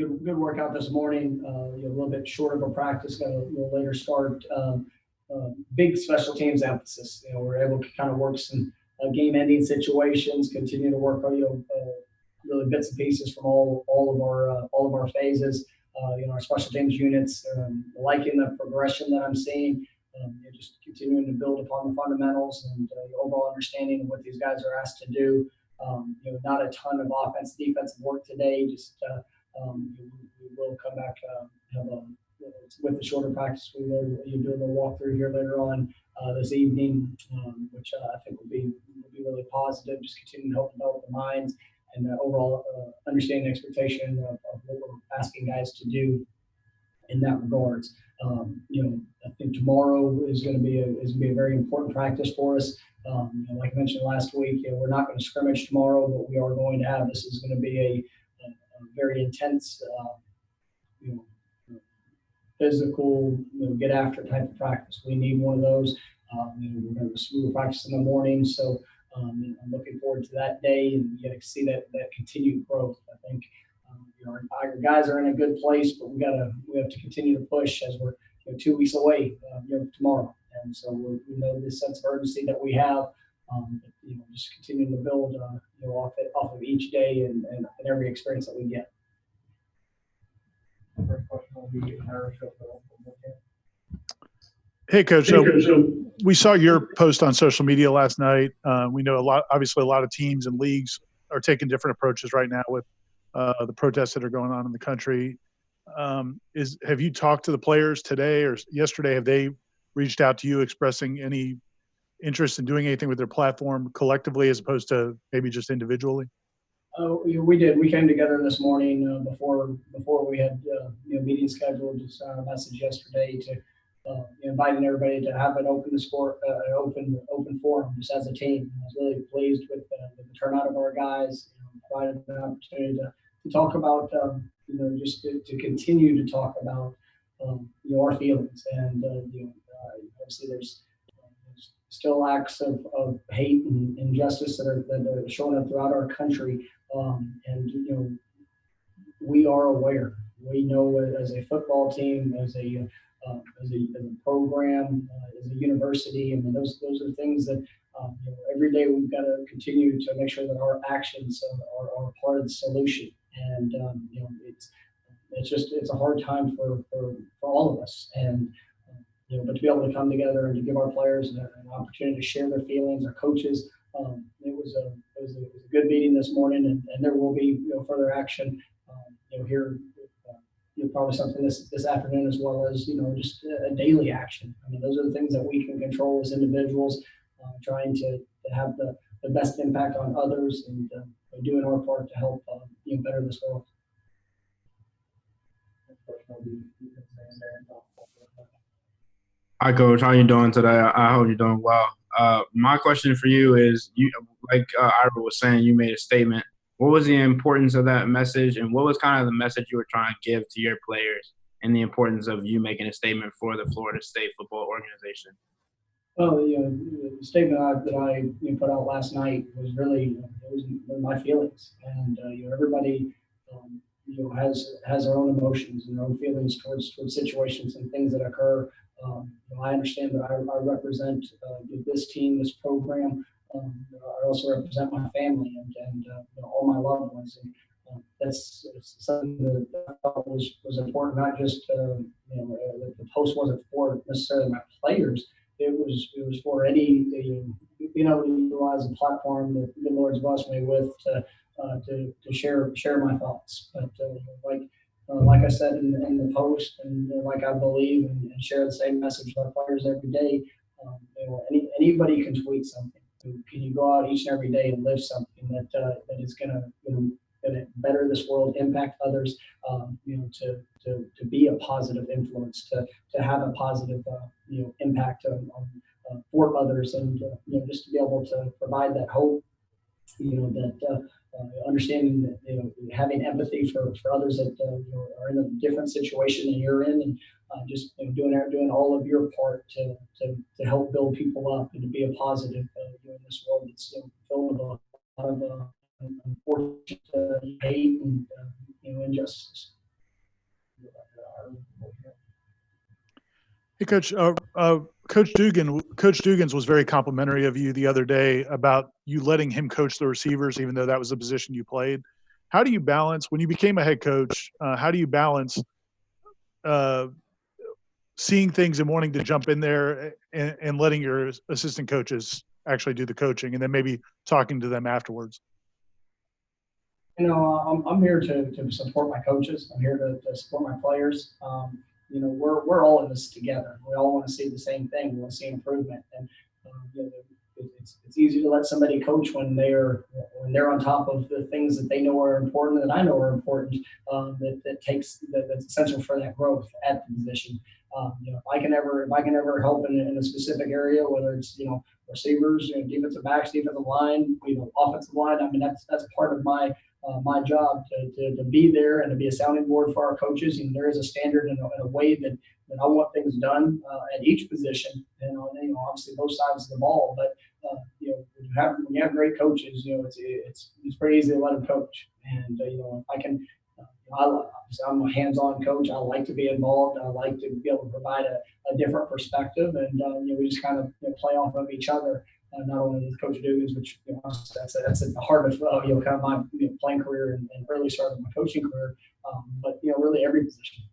good workout this morning. A little bit short of a practice, got a little later start. Big special teams emphasis. We're able to kind of work some game-ending situations, continue to work on really bits and pieces from all of our phases. Our special teams units, liking the progression that I'm seeing. Just continuing to build upon the fundamentals and the overall understanding of what these guys are asked to do. Not a ton of offense, defensive work today. Just we will come back with the shorter practice. We will do a little walkthrough here later on this evening, which I think will be really positive. Just continue to help develop the minds and overall understanding the expectation of what we're asking guys to do in that regards. I think tomorrow is going to be a very important practice for us. Like I mentioned last week, we're not going to scrimmage tomorrow, but we are going to have. This is going to be a very intense, physical, get after type of practice. We need one of those. We will practice in the morning, so I'm looking forward to that day and get to see that continued growth. I think our guys are in a good place, but we have to continue to push as we're 2 weeks away tomorrow, and so we know this sense of urgency that we have. Just continuing to build off of each day and every experience that we get. First question will be Hey, Coach. So we saw your post on social media last night. We know obviously a lot of teams and leagues are taking different approaches right now with the protests that are going on in the country. Have you talked to the players today or yesterday? Have they reached out to you expressing any interest in doing anything with their platform collectively as opposed to maybe just individually? We did. We came together this morning before we had meetings scheduled. Just sent a message yesterday to inviting everybody to have an open forum just as a team. I was really pleased with the turnout of our guys. Provided an opportunity to talk about just to continue to talk about our feelings and obviously there's still acts of hate and injustice that are showing up throughout our country, and we are aware. We know as a football team, as a program, as a university. I mean, those are things that every day we've got to continue to make sure that our actions are part of the solution. And it's a hard time for all of us. And but to be able to come together and to give our players an opportunity to share their feelings, our coaches, it was a good meeting this morning, and there will be further action here. Probably something this afternoon, as well as just a daily action. I mean, those are the things that we can control as individuals, trying to have the best impact on others and doing our part to help better this world. Hi, Coach. How you doing today? I hope you're doing well. My question for you is, like Ira was saying, you made a statement. What was the importance of that message, and what was kind of the message you were trying to give to your players, and the importance of you making a statement for the Florida State football organization? Well, the statement that I put out last night was really it was my feelings, and everybody has their own emotions and their own feelings towards situations and things that occur. I understand that I represent this team, this program. I also represent my family and all my loved ones, and that's something that I thought was important. Not just the post wasn't for necessarily my players. It was for any being able to utilize a platform that the Lord's blessed me with to share my thoughts. But like I said in the post, and like I believe and share the same message with our players every day. Anybody can tweet something. Can you go out each and every day and live something that is going to better this world, impact others, to be a positive influence, to have a positive impact for others, and just to be able to provide that hope, that understanding that having empathy for others that are in a different situation than you're in, and just doing all of your part to help build people up and to be a positive in this world that's filled with a lot of unfortunate hate and injustice. Hey, Coach. Coach Dugans was very complimentary of you the other day about you letting him coach the receivers, even though that was the position you played. How do you balance when you became a head coach? How do you balance seeing things and wanting to jump in there and letting your assistant coaches actually do the coaching, and then maybe talking to them afterwards? I'm here to support my coaches. I'm here to support my players. We're all in this together. We all want to see the same thing. We want to see improvement. And it's easy to let somebody coach when they're on top of the things that they know are important, that I know are important. That's essential for that growth at the position. If I can ever help in a specific area, whether it's receivers, defensive backs, defensive line, offensive line. I mean that's part of my job to be there and to be a sounding board for our coaches. And there is a standard and a way that I want things done at each position, and obviously both sides of the ball. But when you have great coaches, it's pretty easy to let them coach. And if I can, I'm a hands-on coach. I like to be involved. I like to be able to provide a different perspective, and we just kind of play off of each other. Not only with Coach Dugans, which that's at the heart of kind of my playing career and early start of my coaching career, but really every position.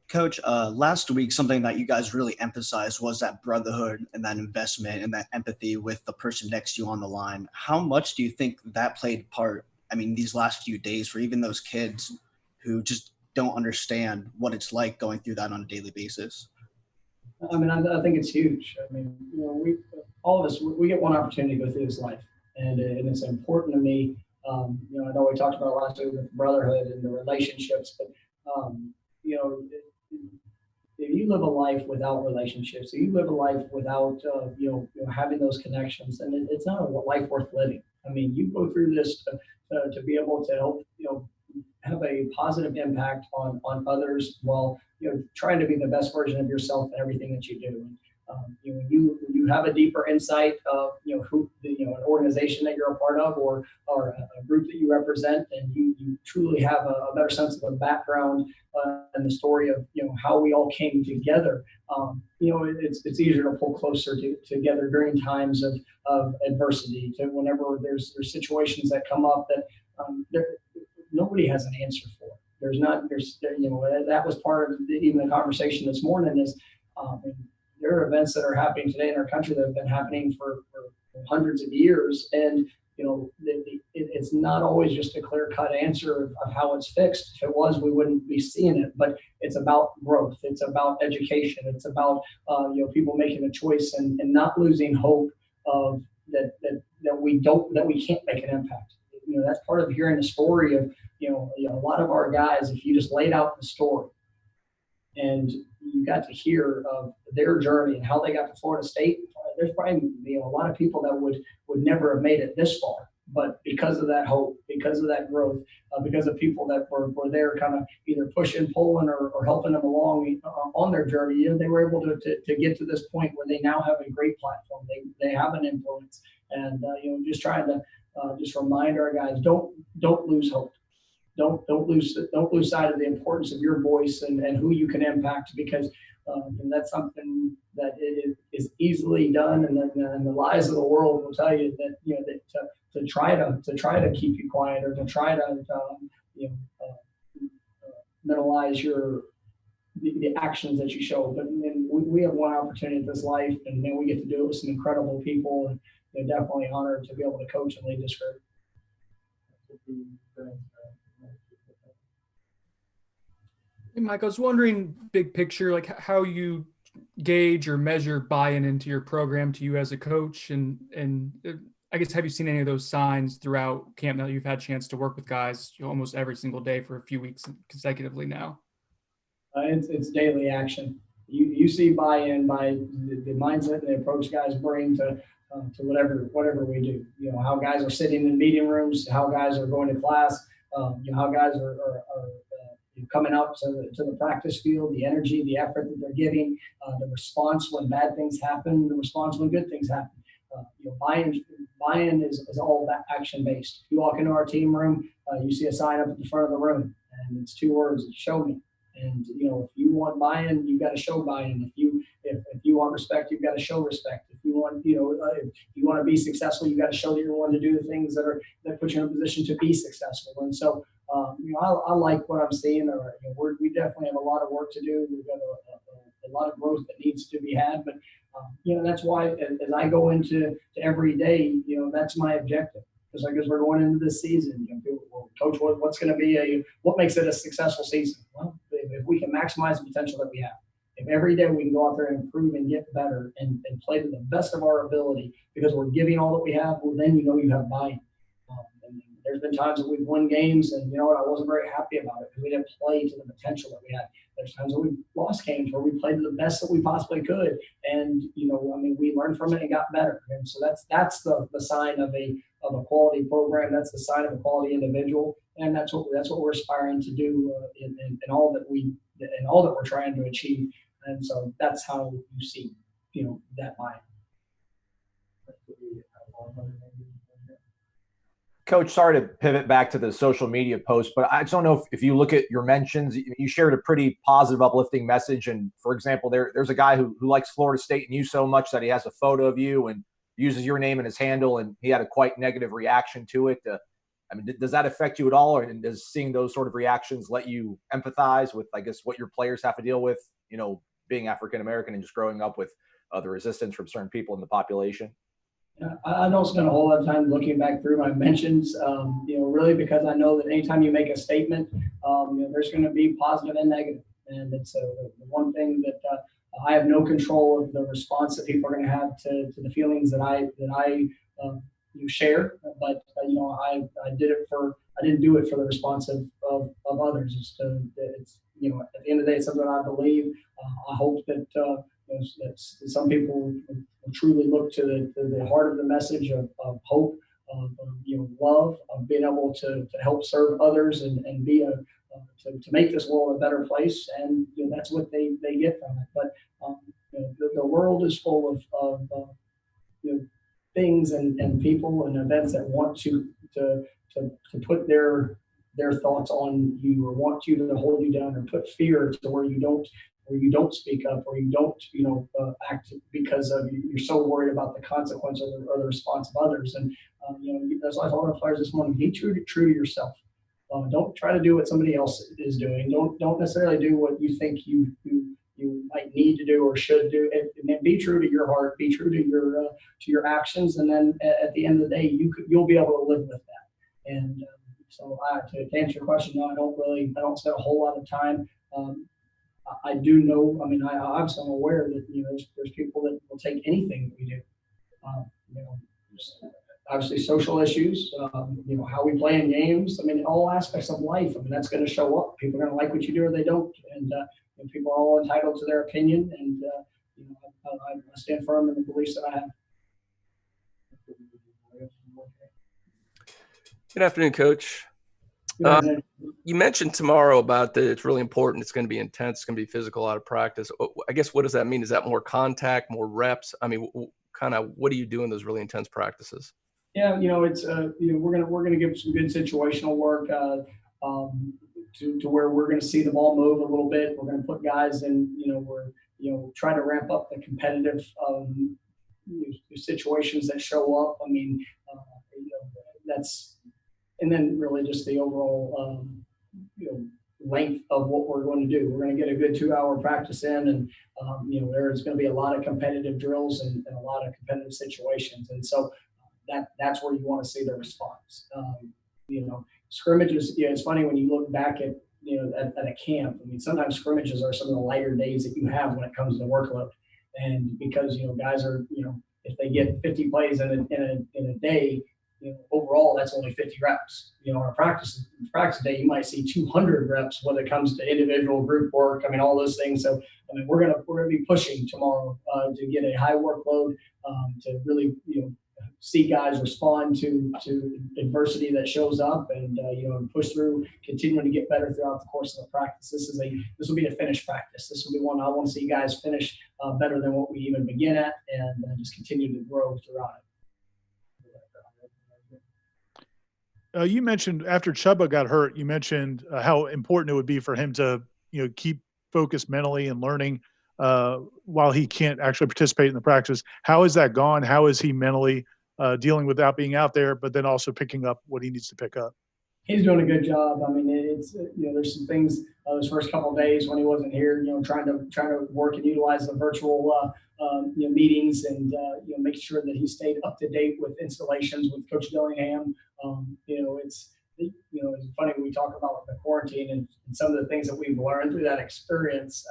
Coach, last week, something that you guys really emphasized was that brotherhood and that investment and that empathy with the person next to you on the line. How much do you think that played part, these last few days for even those kids who just don't understand what it's like going through that on a daily basis? I think it's huge. All of us, we get one opportunity to go through this life, and it's important to me. I know we talked about last week with brotherhood and the relationships, but if you live a life without relationships, if you live a life without having those connections, then it's not a life worth living. You go through this to be able to help have a positive impact on others while trying to be the best version of yourself in everything that you do. You have a deeper insight of who an organization that you're a part of or a group that you represent, and you truly have a better sense of the background and the story of how we all came together. It's easier to pull closer together during times of adversity. To whenever there's situations that come up that nobody has an answer for. That was part of even the conversation this morning is there are events that are happening today in our country that have been happening for hundreds of years, and it's not always just a clear-cut answer of how it's fixed. If it was, we wouldn't be seeing it. But it's about growth. It's about education. It's about people making a choice and not losing hope of that we can't make an impact. That's part of hearing the story of a lot of our guys. If you just laid out the story and you got to hear of their journey and how they got to Florida State, there's probably a lot of people that would never have made it this far. But because of that hope, because of that growth, because of people that were there kind of either pushing, pulling, or helping them along on their journey, they were able to get to this point where they now have a great platform. They have an influence, and just trying to just remind our guys, don't lose hope. Don't lose sight of the importance of your voice and who you can impact, because that's something that is easily done, and the lies of the world will tell you that to try to keep you quiet or to try to minimize the actions that you show. But we have one opportunity in this life, and we get to do it with some incredible people, and they're definitely honored to be able to coach and lead this group. Hey, Mike, I was wondering, big picture, like how you gauge or measure buy-in into your program to you as a coach, and I guess, have you seen any of those signs throughout camp now that you've had a chance to work with guys almost every single day for a few weeks consecutively now? It's daily action. You see buy-in by the mindset and the approach guys bring to whatever we do. How guys are sitting in meeting rooms, how guys are going to class, how guys are coming out to the practice field, the energy, the effort that they're giving, the response when bad things happen, the response when good things happen. Buy-in is all that action-based. You walk into our team room, you see a sign up at the front of the room, and it's 2 words: show me. And if you want buy-in, you've got to show buy-in. If you want respect, you've got to show respect. If you want if you want to be successful, you've got to show that you're willing to do the things that put you in a position to be successful. And so I like what I'm seeing. We definitely have a lot of work to do. We've got a lot of growth that needs to be had. But that's why as I go into every day, that's my objective. Just like as we're going into this season, well, Coach, what makes it a successful season? Well, if we can maximize the potential that we have, if every day we can go out there and improve and get better and play to the best of our ability because we're giving all that we have, well, then you have buy-in. And there's been times that we've won games, and I wasn't very happy about it because we didn't play to the potential that we had. There's times that we've lost games where we played to the best that we possibly could, and we learned from it and got better. And so that's the sign of a quality program. That's the sign of a quality individual, and that's what we're aspiring to do in all that we're trying to achieve. And so that's how you see that buy-in. Coach, sorry to pivot back to the social media post, but I just don't know if you look at your mentions, you shared a pretty positive, uplifting message. And for example, there's a guy who likes Florida State and you so much that he has a photo of you and uses your name in his handle, and he had a quite negative reaction to it. Does that affect you at all? Or does seeing those sort of reactions let you empathize with, I guess, what your players have to deal with, being African-American and just growing up with the resistance from certain people in the population? I don't spend a whole lot of time looking back through my mentions, really because I know that anytime you make a statement, there's going to be positive and negative. And it's the one thing that I have no control of the response that people are going to have to the feelings that I share. But I didn't do it for the response of others. It's at the end of the day, it's something I believe. I hope that that some people will truly look to the heart of the message of hope, of love, of being able to help serve others and be to make this world a better place, and that's what they get from it. But the world is full of things and people and events that want to put their thoughts on you, or want you to hold you down, or put fear to where you don't speak up, or you don't act because of you're so worried about the consequence or the response of others. And that's why I told our players this morning: be true to yourself. Don't try to do what somebody else is doing. Don't necessarily do what you think you might need to do or should do. And be true to your heart. Be true to your actions. And then at the end of the day, you'll be able to live with that. And so to answer your question, no, I don't spend a whole lot of time. I do know. I mean, I'm aware that there's people that will take anything that we do. Obviously, social issues. How we play in games. I mean, all aspects of life. I mean, that's going to show up. People are going to like what you do or they don't. And people are all entitled to their opinion. And I stand firm in the beliefs that I have. Good afternoon, Coach. You mentioned tomorrow about that it's really important. It's going to be intense. It's going to be physical out of practice. I guess, what does that mean? Is that more contact, more reps? I mean, kind of what do you do in those really intense practices? Yeah, it's we're gonna give some good situational work to where we're gonna see the ball move a little bit. We're gonna put guys in try to ramp up the competitive situations that show up. I mean, that's, and then really just the overall length of what we're going to do. We're going to get a good 2-hour practice in, and there's going to be a lot of competitive drills and a lot of competitive situations, and so that's where you want to see the response. Scrimmages. It's funny when you look back at at a camp. I mean, sometimes scrimmages are some of the lighter days that you have when it comes to workload, and because guys are if they get 50 plays in a day. Overall, that's only 50 reps. On a practice day, you might see 200 reps when it comes to individual, group work. I mean, all those things. So, I mean, we're gonna be pushing tomorrow to get a high workload to really see guys respond to adversity that shows up, and push through, continuing to get better throughout the course of the practice. This will be a finished practice. This will be one I want to see guys finish better than what we even begin at, and just continue to grow throughout it. You mentioned after Chuba got hurt, you mentioned how important it would be for him to, keep focused mentally and learning while he can't actually participate in the practice. How has that gone? How is he mentally dealing without being out there, but then also picking up what he needs to pick up? He's doing a good job. I mean, it's there's some things those first couple of days when he wasn't here, trying to work and utilize the virtual meetings and make sure that he stayed up to date with installations with Coach Dillingham. It's funny when we talk about like the quarantine and some of the things that we've learned through that experience.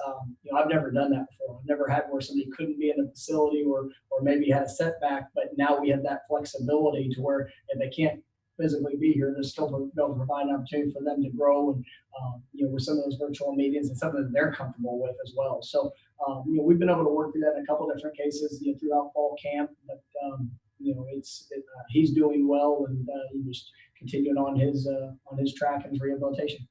I've never done that before. I've never had where somebody couldn't be in the facility or maybe had a setback, but now we have that flexibility to where if they can't physically be here, there's still be able to provide an opportunity for them to grow and with some of those virtual meetings and something that they're comfortable with as well. So we've been able to work through that in a couple of different cases throughout fall camp, but he's doing well and just continuing on his track and his rehabilitation.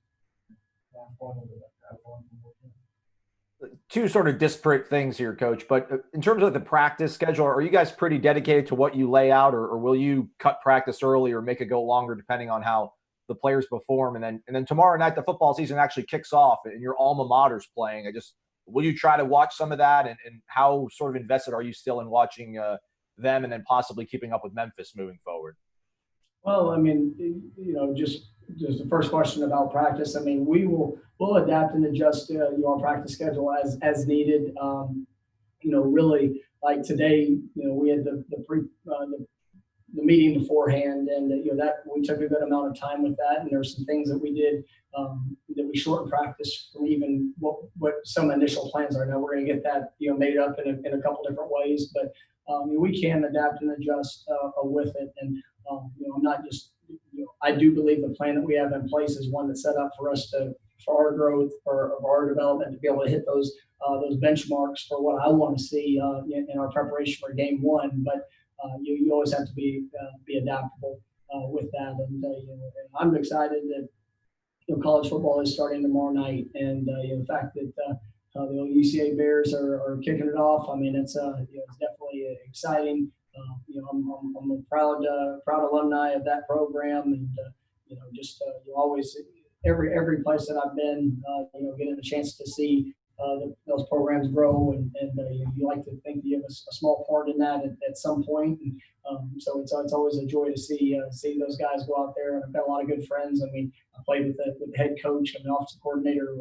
Two sort of disparate things here, Coach, but in terms of the practice schedule, are you guys pretty dedicated to what you lay out, or will you cut practice early or make it go longer depending on how the players perform? And then tomorrow night, the football season actually kicks off and your alma mater's playing. Will you try to watch some of that, and how sort of invested are you still in watching them and then possibly keeping up with Memphis moving forward? Well, I mean, just the first question about practice. I mean, we'll adapt and adjust our practice schedule as needed. Really like today, we had the meeting beforehand, and that we took a good amount of time with that. And there's some things that we did that we shortened practice from even what some initial plans are. Now we're going to get that made up in a couple different ways, but we can adapt and adjust with it. And I'm not just I do believe the plan that we have in place is one that's set up for us for our growth, for our development, to be able to hit those benchmarks for what I want to see in our preparation for game one. But you always have to be adaptable with that. And I'm excited that college football is starting tomorrow night, and the fact that the UCA Bears are kicking it off. I mean, it's definitely exciting. I'm a proud alumni of that program, and you always every place that I've been, getting a chance to see those programs grow, and you like to think you have a small part in that at some point. And so it's always a joy to see those guys go out there. And I've got a lot of good friends. I mean, I played with the head coach and the offensive coordinator.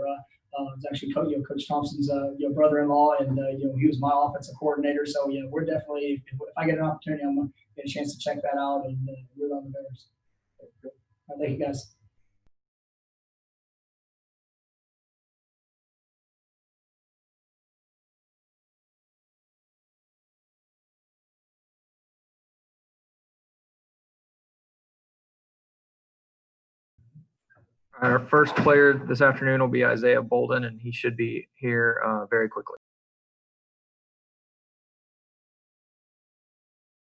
It's actually Coach Thompson's brother-in-law, and he was my offensive coordinator. So we're definitely, if I get an opportunity, I'm gonna get a chance to check that out and root on the Bears. Thank you, guys. Our first player this afternoon will be Isaiah Bolden, and he should be here very quickly.